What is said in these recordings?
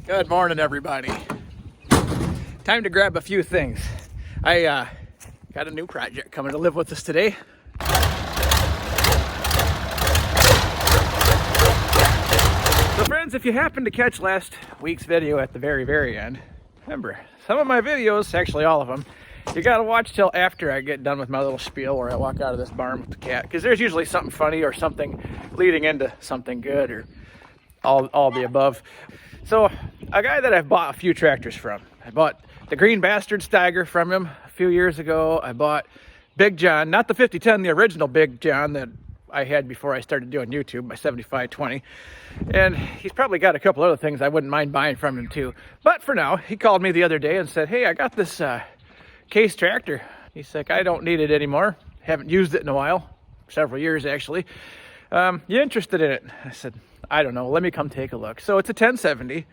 Good morning, everybody. Time to grab a few things. I got a new project coming to live with us today. So friends, if you happen to catch last week's video at the very end, remember, some of my videos, actually all of them, you gotta watch till after I get done with my little spiel where I walk out of this barn with the cat, because there's usually something funny or something leading into something good, or all the above. So, a guy that I've bought a few tractors from. I bought the Green Bastard Steiger from him a few years ago. I bought Big John, not the 5010, the original Big John that I had before I started doing YouTube, my 7520. And he's probably got a couple other things I wouldn't mind buying from him too. But for now, he called me the other day and said, hey, I got this Case tractor. He's like, I don't need it anymore. Haven't used it in a while, several years actually. You interested in it? I said, I don't know, let me come take a look. So it's a 1070,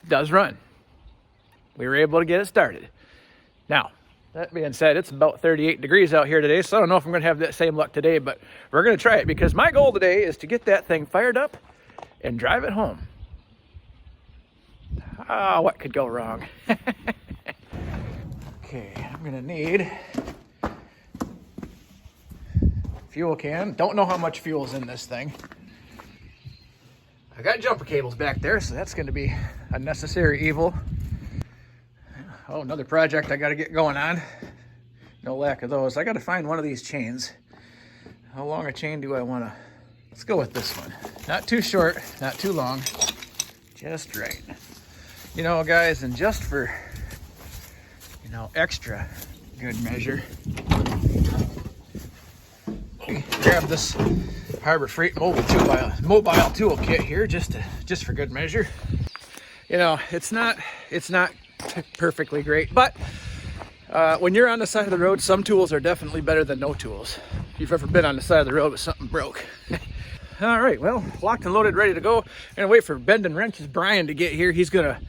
does run. We were able to get it started. Now, that being said, it's about 38 degrees out here today, so I don't know if I'm gonna have that same luck today, but we're gonna try it because my goal today is to get that thing fired up and drive it home. Ah, what could go wrong? Okay, I'm gonna need fuel can. Don't know how much fuel's in this thing. I got jumper cables back there, so that's going to be a necessary evil. Oh, another project I got to get going on. No lack of those. I got to find one of these chains. How long a chain do I want to? Let's go with this one. Not too short, not too long, just right. You know, guys, and just for, you know, extra good measure, grab this Harbor Freight mobile tool kit here just for good measure. You know, it's not perfectly great, but when you're on the side of the road, some tools are definitely better than no tools. If you've ever been on the side of the road with something broke. All right, well, locked and loaded, ready to go. I'm gonna wait for Bending Wrenches Brian to get here. He's gonna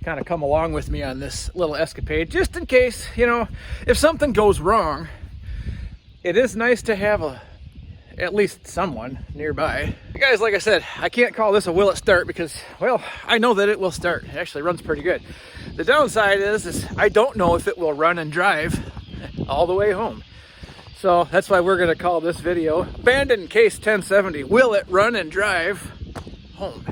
kind of come along with me on this little escapade, just in case, you know, if something goes wrong. It is nice to have at least someone nearby. Guys, like I said, I can't call this a will it start because, well, I know that it will start. It actually runs pretty good. The downside is I don't know if it will run and drive all the way home. So that's why we're gonna call this video Abandoned Case 1070, Will It Run and Drive Home?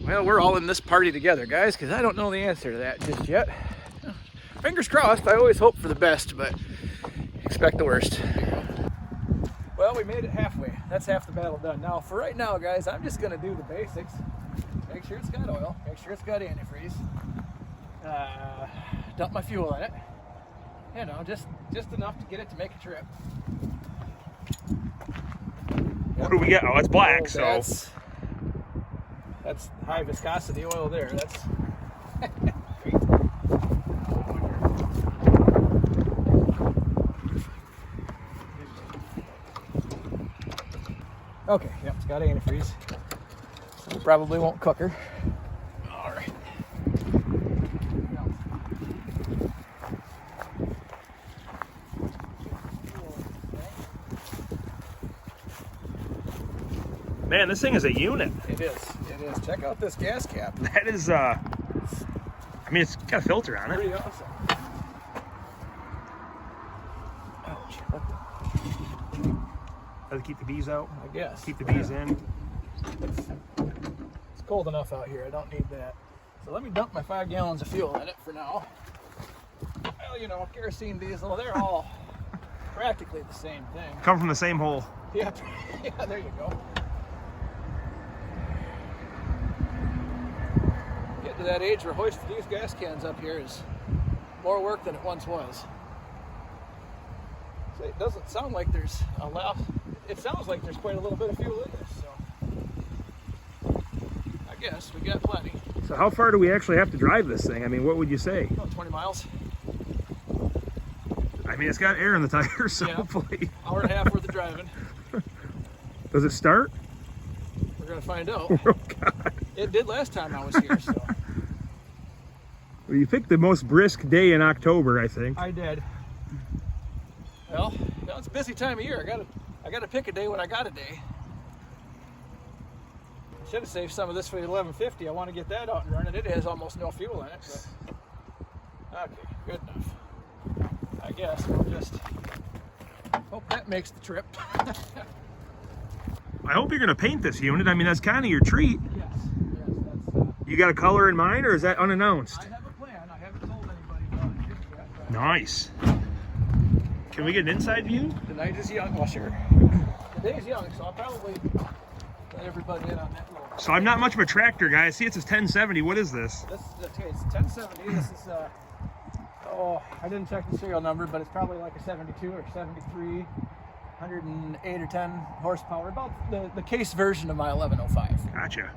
Well, we're all in this party together, guys, because I don't know the answer to that just yet. Fingers crossed. I always hope for the best, but expect the worst. Well, we made it halfway. That's half the battle done. Now, for right now, guys, I'm just gonna do the basics. Make sure it's got oil. Make sure it's got antifreeze. Dump my fuel in it. You know, just enough to get it to make a trip. What do we get? Oh, it's black, so that's high viscosity oil there. That's great. Okay, yep, it's got antifreeze. So probably won't cook her. All right. Man, this thing is a unit. It is. It is. Check out this gas cap. That is, I mean, it's got a filter on it. Pretty awesome. Ouch. Does it keep the bees out? I guess. Keep the bees in. It's cold enough out here. I don't need that. So let me dump my 5 gallons of fuel in it for now. Well, you know, kerosene, diesel, they're all practically the same thing. Come from the same hole. Yeah, yeah, there you go. Getting to that age where hoisting these gas cans up here is more work than it once was. So it doesn't sound like there's a lot. It sounds like there's quite a little bit of fuel in this, so I guess we got plenty. So how far do we actually have to drive this thing? I mean, what would you say? About 20 miles. I mean, it's got air in the tires, so yeah. hopefully. Hour and a half worth of driving. Does it start? We're gonna find out. Oh God. It did last time I was here, so. Well, you picked the most brisk day in October, I think. I did. Well, it's a busy time of year. I gotta pick a day when I got a day. Should have saved some of this for the 1150. I want to get that out and running. It has almost no fuel in it. But... okay, good enough. I guess we'll just hope that makes the trip. I hope you're going to paint this unit. I mean, that's kind of your treat. Yes, that's... You got a color in mind, or is that unannounced? I have a plan. I haven't told anybody about it yet. But Nice. Can we get an inside view? the night is young. Well, sure. The day is young, so I'll probably let everybody in on that little... So I'm not much of a tractor guy. I see it says 1070. What is this? This is okay, it's 1070. This is oh, I didn't check the serial number, but it's probably like a 72 or 73, 108 or 10 horsepower, about the case version of my 1105. Gotcha.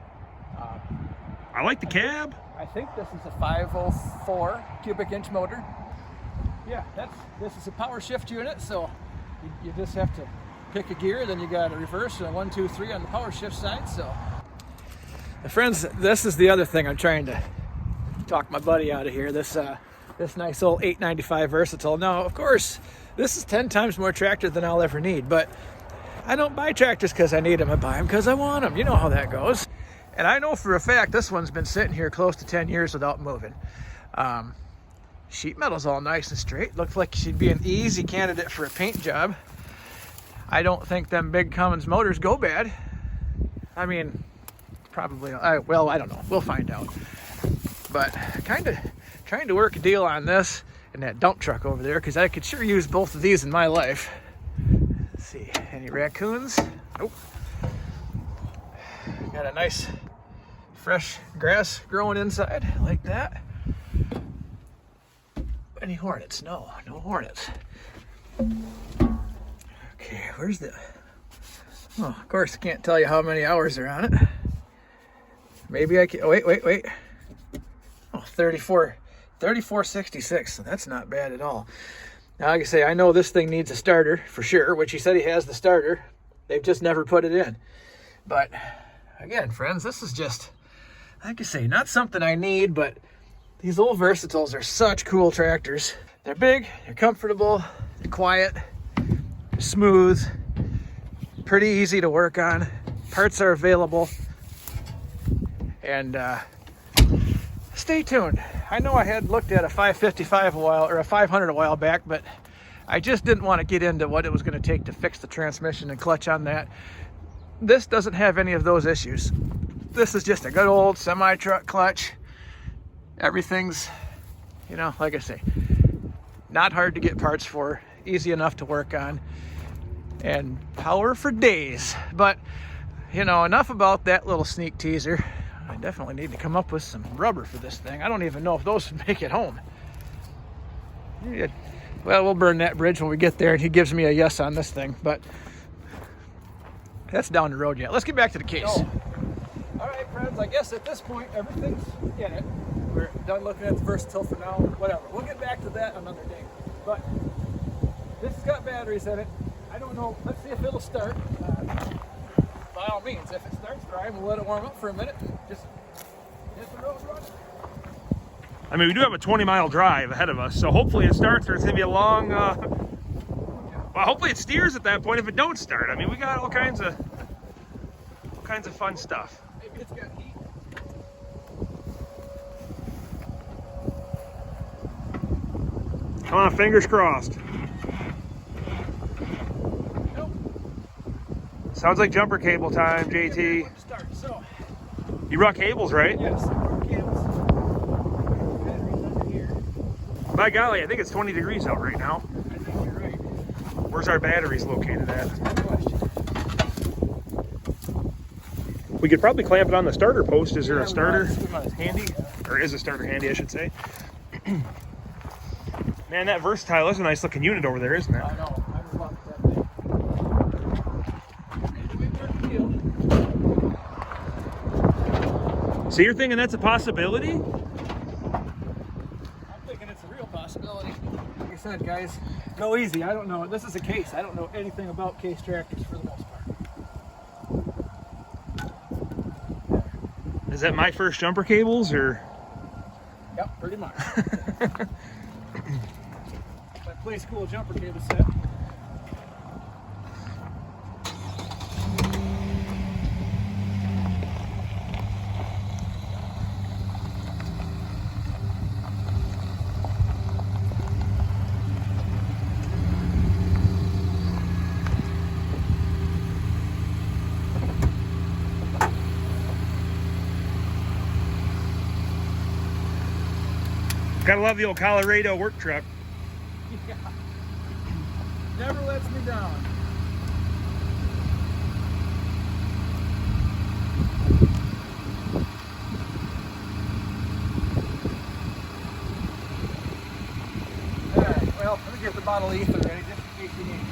I like the cab. I think this is a 504 cubic inch motor. Yeah, this is a power shift unit, so you just have to pick a gear, then you got a reverse and a 1, 2, 3 on the power shift side. So, friends, this is the other thing I'm trying to talk my buddy out of here. This nice old 895 Versatile. Now, of course, this is 10 times more tractor than I'll ever need, but I don't buy tractors because I need them. I buy them because I want them. You know how that goes. And I know for a fact this one's been sitting here close to 10 years without moving. Sheet metal's all nice and straight. Looks like she'd be an easy candidate for a paint job. I don't think them big Cummins motors go bad. I mean, probably, well, I don't know. We'll find out. But kind of trying to work a deal on this and that dump truck over there, because I could sure use both of these in my life. Let's see, any raccoons? Nope. Got a nice fresh grass growing inside like that. Any hornets? No hornets. Okay, where's the... oh, of course, I can't tell you how many hours are on it. Maybe I can... oh, wait. Oh, 3466, so that's not bad at all. Now, like I say, I know this thing needs a starter for sure, which he said he has the starter. They've just never put it in. But, again, friends, this is just, like I say, not something I need, but these old Versatiles are such cool tractors. They're big, they're comfortable, they're quiet, they're smooth, pretty easy to work on. Parts are available. And stay tuned. I know I had looked at a 555 a while, or a 500 a while back, but I just didn't want to get into what it was going to take to fix the transmission and clutch on that. This doesn't have any of those issues. This is just a good old semi-truck clutch. Everything's, you know, like I say, not hard to get parts for, easy enough to work on, and power for days. But, you know, enough about that little sneak teaser. I definitely need to come up with some rubber for this thing. I don't even know if those would make it home. Yeah. Well, we'll burn that bridge when we get there and he gives me a yes on this thing, but that's down the road yet. Let's get back to the case. Oh. All right, friends, I guess at this point, everything's in it. We're done looking at the Versatile for now, whatever. We'll get back to that another day. But this has got batteries in it. I don't know. Let's see if it'll start. By all means, if it starts drying, we'll let it warm up for a minute and just hit the road running. I mean, we do have a 20-mile drive ahead of us, so hopefully it starts, or it's going to be a long... well, hopefully it steers at that point if it don't start. I mean, we got all kinds of fun stuff. Maybe it's got heat. Come on, fingers crossed. Nope. Sounds like jumper cable time, JT. Start. So, you brought cables, right? yes, cables. Batteries under here. By golly, I think it's 20 degrees out right now. I think you're right. Where's our batteries located at? Good question. We could probably clamp it on the starter post. Is there Yeah, a starter we might as well, handy? yeah. Or is a starter handy, I should say. Man, that Versatile is a nice looking unit over there, isn't it? I know. I just love that thing. Maybe we work the deal. So you're thinking that's a possibility? I'm thinking it's a real possibility. Like I said, guys, go easy. I don't know. This is a case. I don't know anything about case tractors for the most part. Is that my first jumper cables, or? Yep, pretty much. My Play School jumper cable set. Gotta love the old Colorado work truck. Yeah. Never lets me down. Alright, well, let me get the bottle of ether ready just in case you need it.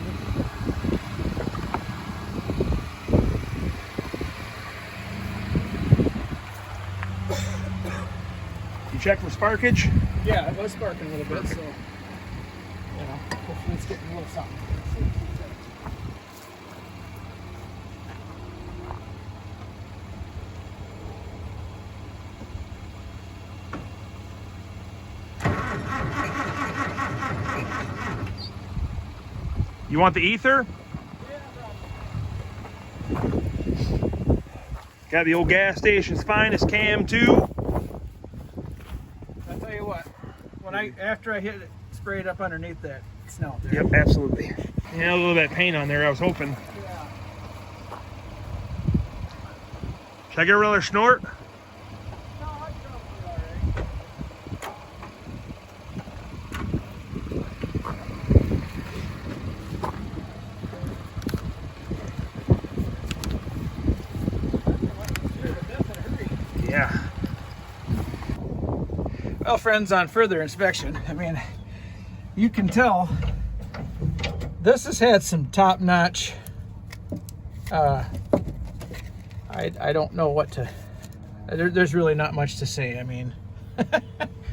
You check for sparkage? Yeah, it was sparking a little bit, so, you know, hopefully it's getting a little something. You want the ether? Got the old gas station's finest Cam 2. I'll tell you what, after I hit it, spray it up underneath that snout there. Yep, absolutely. Yeah, a little bit of paint on there, I was hoping. Yeah. Should I get another snort? No, I drove it already. Yeah. Well, friends, on further inspection, I mean, you can tell this has had some top-notch, I don't know what to, there's really not much to say. I mean,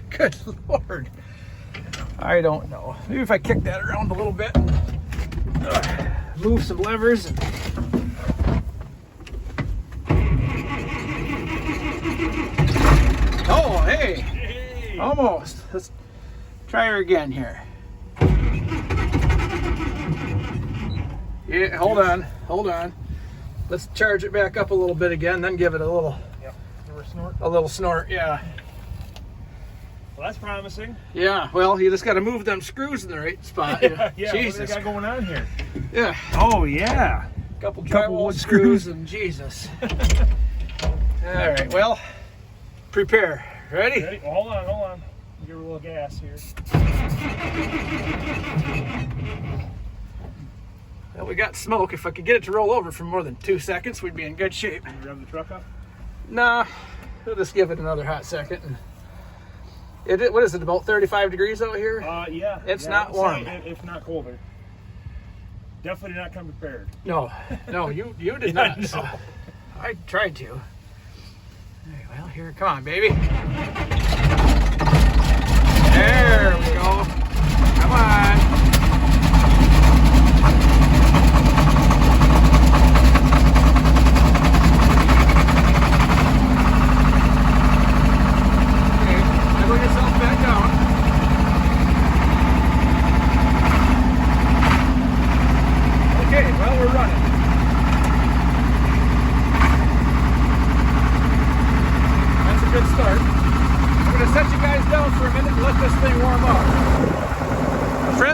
good Lord. I don't know. Maybe if I kick that around a little bit, move some levers. Oh, hey. Almost. Let's try her again here. Yeah, hold on. Let's charge it back up a little bit again, then give it a little snort. Yeah. Well, that's promising. Yeah, well, you just got to move them screws in the right spot. Yeah, Jesus. what do they got going on here? Yeah. Oh, yeah. Couple Couple drywall wood screws screws. and Jesus. All right, well, prepare. Ready? Ready? Well, hold on. Give her a little gas here. Well, we got smoke. If I could get it to roll over for more than 2 seconds, we'd be in good shape. Can you rev the truck up? Nah, we'll just give it another hot second. And what is it, about 35 degrees out here? Yeah. It's not warm. If not colder. Definitely did not come prepared. No, you did Yeah, not. no. So I tried to. All right, well, here, come on, baby. There we go. Come on.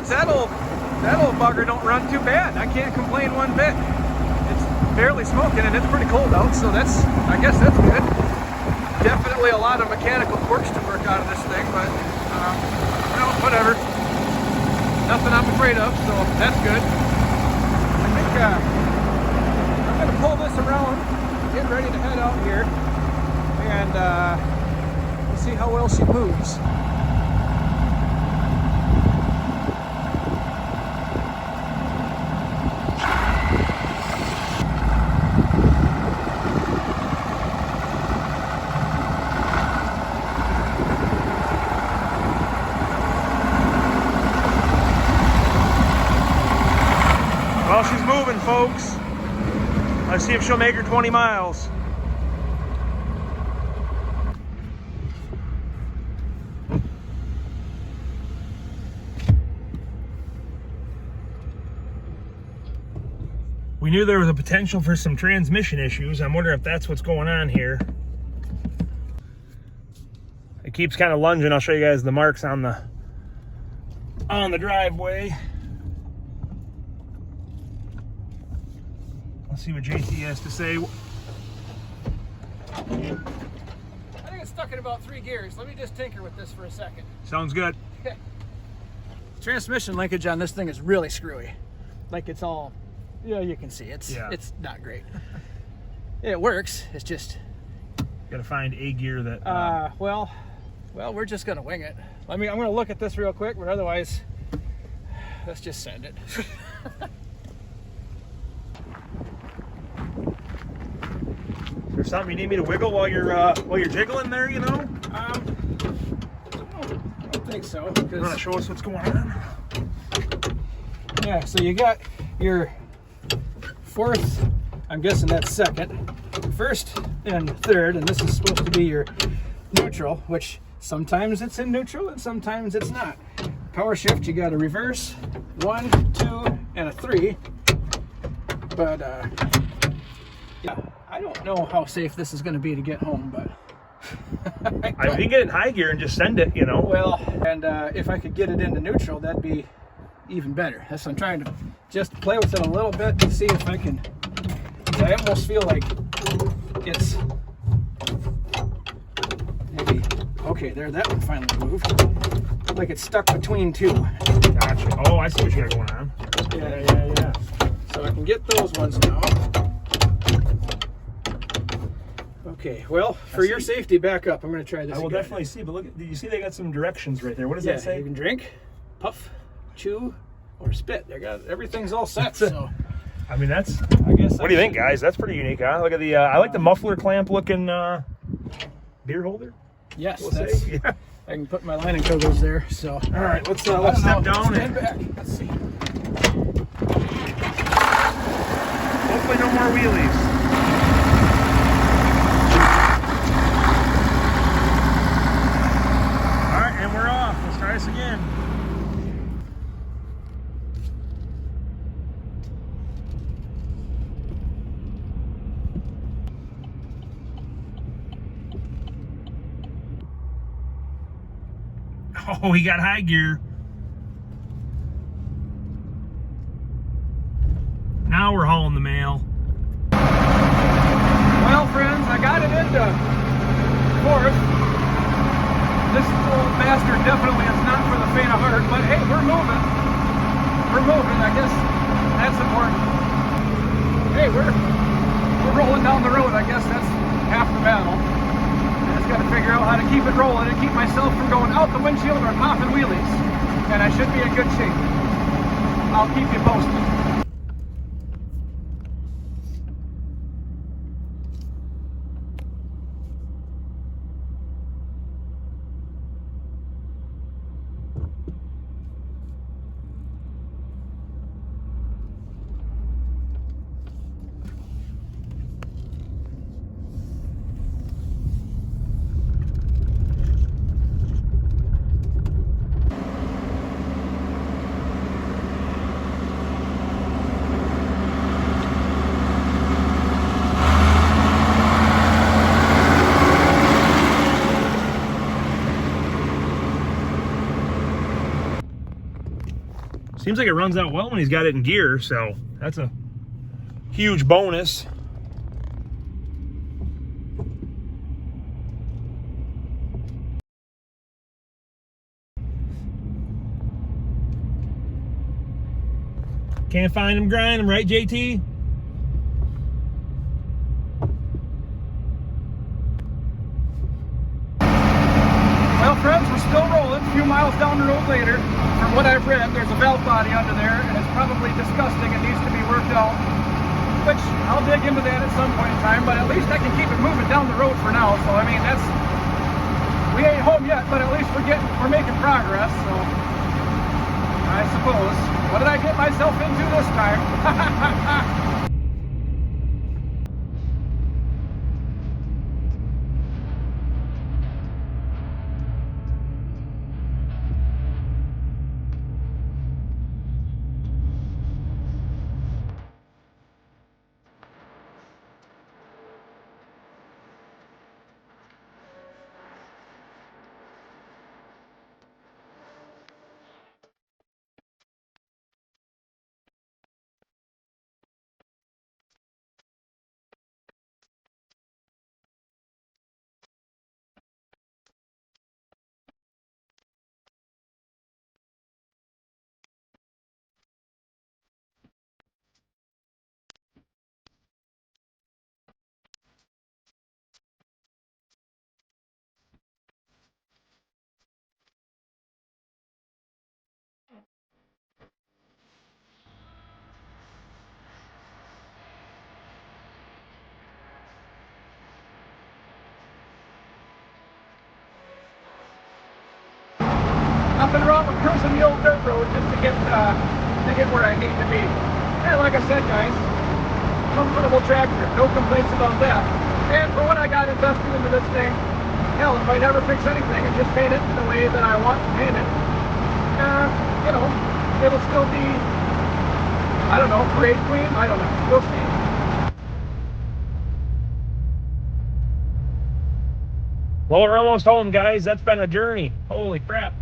That old bugger don't run too bad. I can't complain one bit. It's barely smoking and it's pretty cold out, so I guess that's good. Definitely a lot of mechanical quirks to work out of this thing, but whatever. Nothing I'm afraid of, so that's good. I think I'm gonna pull this around, get ready to head out here, and we'll see how well she moves. Well, she's moving, folks. Let's see if she'll make her 20 miles. We knew there was a potential for some transmission issues. I'm wondering if that's what's going on here. It keeps kind of lunging. I'll show you guys the marks on the driveway. Let's see what JT has to say. I think it's stuck in about 3 gears. Let me just tinker with this for a second. Sounds good. Transmission linkage on this thing is really screwy. Like it's all, yeah, you can see it's not great. It works. It's just Got to find a gear that. well, we're just gonna wing it. I'm gonna look at this real quick, but otherwise, let's just send it. Is there something you need me to wiggle while you're jiggling there? You know. I don't think so. You want to show us what's going on? Yeah, so you got your fourth, I'm guessing that's second, first and third, and this is supposed to be your neutral, which sometimes it's in neutral and sometimes it's not. Power shift, you got a reverse, 1, 2, and a 3. But yeah, I don't know how safe this is going to be to get home, but I think get it in high gear and just send it. You know. well, and if I could get it into neutral, that'd be even better. That's what I'm trying to just play with it a little bit to see if I can. I almost feel like it's maybe okay. There, that one finally moved. Like it's stuck between 2. Gotcha. Oh, I see what you got going on. Yeah. So I can get those ones now. Okay. Well, for your safety, back up. I'm going to try this. I will again. definitely see. But look, did you see they got some directions right there? What does that say? You can drink, puff, chew, or spit. They got everything's all set. So I mean, that's. I guess. What do you think, guys? That's pretty unique, huh? Look at the. I like the muffler clamp looking beer holder. Yes, We'll that's. say. Yeah. I can put my lining coils there. So All right, let's step down stand and back. Let's see. hopefully no more wheelies. All right, and we're off. Let's try this again. Oh, he got high gear. Now we're hauling the mail. Well, friends, I got it into fourth. This old bastard definitely is not for the faint of heart, but hey, we're moving. We're moving. I guess that's important. Hey, we're rolling down the road. I guess that's half the battle. I just got to figure out how to keep it rolling and keep myself from going out the windshield or popping wheelies. And I should be in good shape. I'll keep you posted. Seems like it runs out well when he's got it in gear, so that's a huge bonus. Can't find him, grind him, right, JT? Well, friends, we're still rolling. A few miles down the road later. From what I've read, there's a valve body under there, and it's probably disgusting. It needs to be worked out. Which, I'll dig into that at some point in time, but at least I can keep it moving down the road for now. So, I mean, we ain't home yet, but at least we're making progress, so I suppose. What did I get myself into this time? nothing wrong with cruising the old dirt road just to get where I need to be. And like I said, guys, comfortable tractor, no complaints about that. And for what I got invested into this thing, hell, if I never fix anything and just paint it the way that I want to paint it, you know, it'll still be, I don't know, parade queen, I don't know, we'll see. Well, we're almost home, guys. That's been a journey. Holy crap.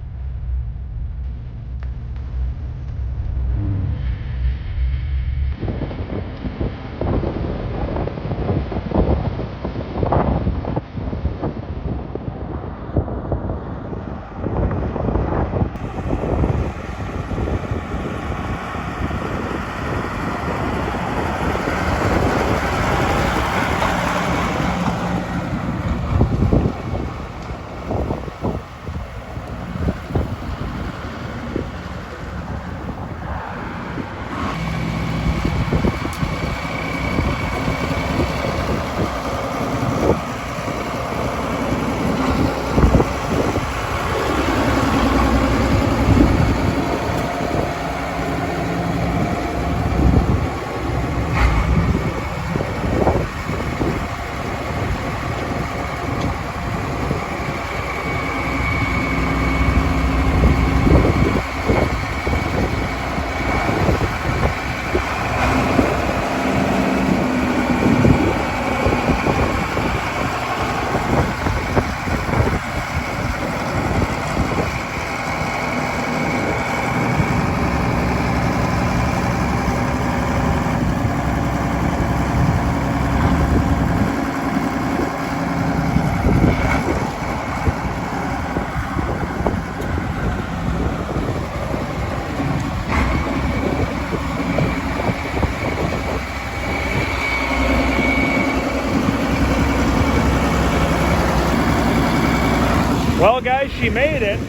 Well, guys, she made it.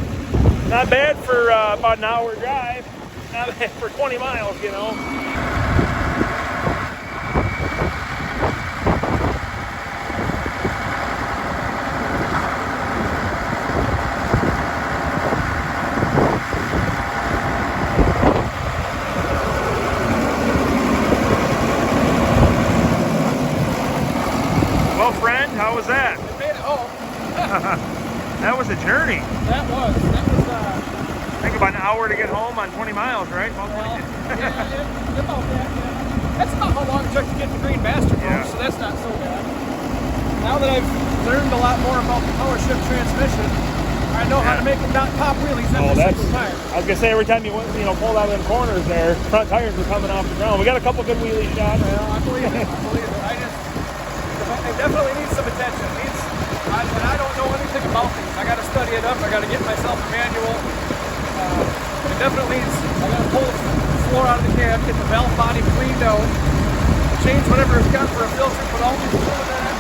Not bad for about an hour drive. Not bad for 20 miles, you know. Well, friend, how was that? I made it home. That was a journey. That was, I think about an hour to get home on 20 miles, right? well, yeah, about that, yeah. That's about how long it took to get to Green Bastard Road, Yeah. so that's not so bad. Now that I've learned a lot more about the power shift transmission, I know how to make them not pop wheelies every single time. I was gonna say, every time you went, pulled out of them corners there, front tires were coming off the ground. We got a couple good wheelie shots. Well, I believe it. It definitely needs some attention. And I don't know anything about these. I got to study it up. I got to get myself a manual. It definitely needs. I got to pull the floor out of the cab, get the valve body cleaned out, change whatever it's got for a filter, put all these through that,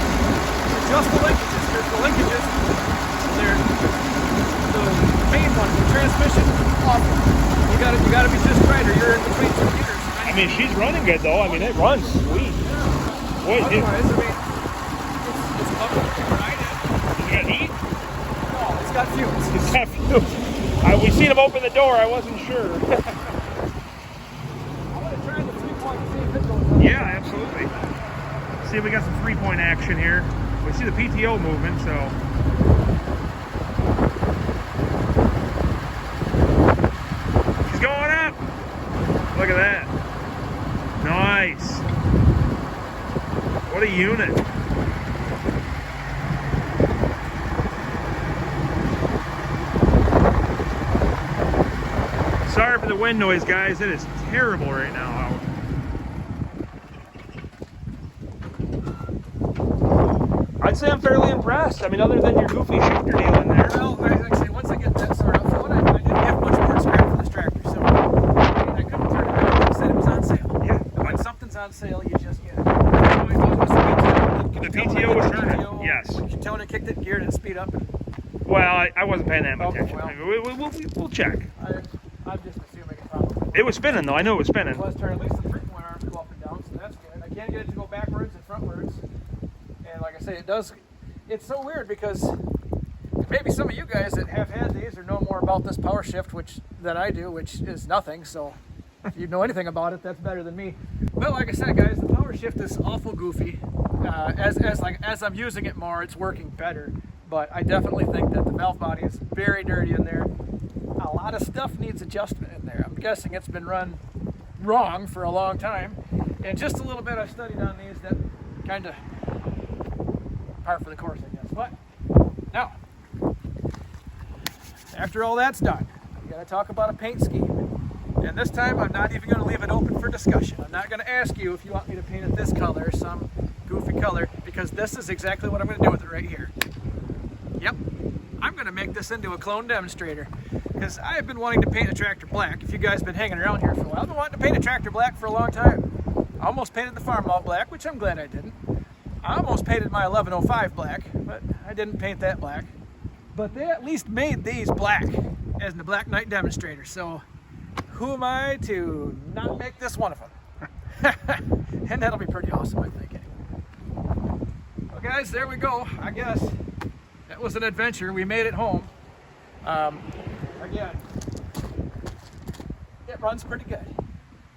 adjust the linkages. There's the linkages. They're the main ones. The transmission, awful. You got to be just right, or you're in between two gears. I mean, she's running good though. I mean, it runs sweet. Boy, dude. Otherwise, I mean, it's ugly to ride it. You got heat? Oh, it's got fumes. It's got fumes. We seen him open the door. I wasn't sure. I'm gonna try the 3-point, see if it goes up. Yeah, absolutely. See if we got some 3-point action here. We see the PTO moving, so. She's going up. Look at that. Nice. What a unit. Sorry for the wind noise, guys. It is terrible right now out. I'd say I'm fairly impressed. I mean, other than your goofy shifter deal in there. Well, like I say, once I get that sort of flown, I didn't have much more scrap for this tractor, so I couldn't turn it around. Like I said, it was on sale. Yeah. And when something's on sale, you just get it. The PTO was turning, yes. When Katona kicked it, geared it, speed up. And Well, I wasn't paying that much Okay, attention. well. I mean, we'll check. I'm just assuming it probably It was spinning, though. I knew it was spinning. It was turning. At least the 3-point arms go up and down, so that's good. I can't get it to go backwards and frontwards. And like I say, it does. It's so weird because maybe some of you guys that have had these or know more about this power shift than I do, which is nothing. So if you know anything about it, that's better than me. But like I said, guys, the power shift is awful goofy. As I'm using it more, it's working better. But I definitely think that the valve body is very dirty in there. A lot of stuff needs adjustment in there. I'm guessing it's been run wrong for a long time. And just a little bit I've studied on these, that kind of par for the course, I guess. But now, after all that's done, we got to talk about a paint scheme. And this time I'm not even going to leave it open for discussion. I'm not going to ask you if you want me to paint it this color, some goofy color, because this is exactly what I'm going to do with it right here. Yep, I'm going to make this into a clone demonstrator, because I have been wanting to paint a tractor black. If you guys have been hanging around here for a while, I've been wanting to paint a tractor black for a long time. I almost painted the Farmall black, which I'm glad I didn't. I almost painted my 1105 black, but I didn't paint that black. But they at least made these black as the Black Knight demonstrator, so who am I to not make this one of them? And that'll be pretty awesome, I think. Well, guys, there we go. I guess that was an adventure. We made it home. Again, it runs pretty good.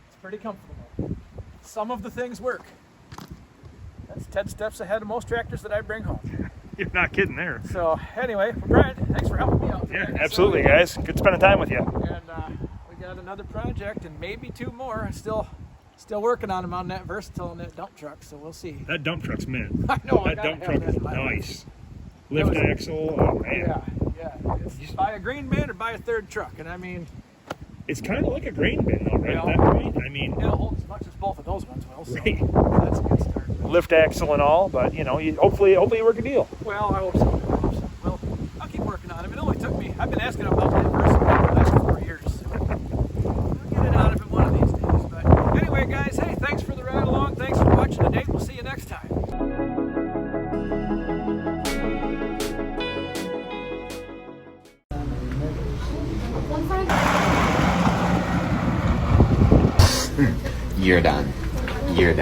It's pretty comfortable. Some of the things work. That's 10 steps ahead of most tractors that I bring home. You're not kidding there. So anyway, Brian, thanks for helping me out today. Yeah, absolutely, guys. Good spending time with you. And we got another project and maybe two more. I'm still working on them on that Versatile and that dump truck, so we'll see. That dump truck's mint. I know. That dump truck is nice. Lift axle, oh man. Yeah. It's buy a green bin or buy a third truck, and I mean, it's kind of like a grain bin though, right? Yeah. At that point, I mean, it'll hold as much as both of those ones will. So Right. that's a good start. lift axle and all, but you know, hopefully you work a deal. Well, I hope so. Well, I'll keep working on them. It only took me. I've been asking about that Versatile for the last 4 years. So I'll get it out of it one of these days. But anyway, guys, hey, thanks for the ride along. Thanks for watching today. We'll see you next time. You're done. You're done.